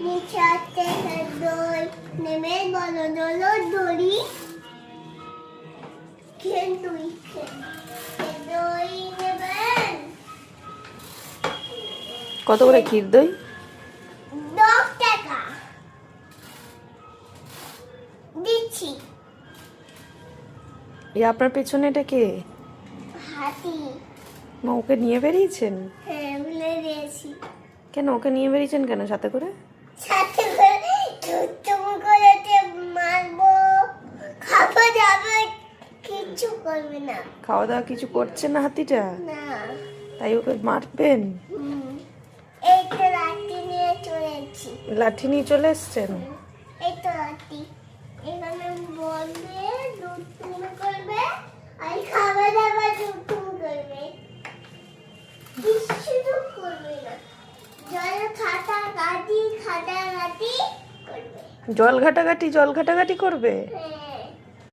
নিচে আছে দই নেমে বলো দলো দড়ি খেন তুই খেন দই নেবেন কত করে ক্ষীর দই? 10 টাকা দিচ্ছি। আপনার পেছনে এটা কে? হাতি। মা ওকে নিয়ে বেরিয়েছেন? হ্যাঁ ভুলে গেছি। কেন ওকে নিয়ে বেরিয়েছেন কেন সাথে করে? সাথে করে তুমি করেতে মারবো খাবো যাবে কিছু করবে না। খাওয়া দাওয়া কিছু করছে না হাতিটা, না তাই ওকে মারবেন? এই তো লাঠি নিয়ে চলেছি। লাঠি নিয়ে চলে এসছেন? এই তো লাঠি এখানে বলবে দুধ তুমি করবে আর খাবার দাবার দুধ তুমি করবে কিছু তো করবে না জল ঘাটাঘাটি করবে। জল ঘাটাঘাটি করবে? হ্যাঁ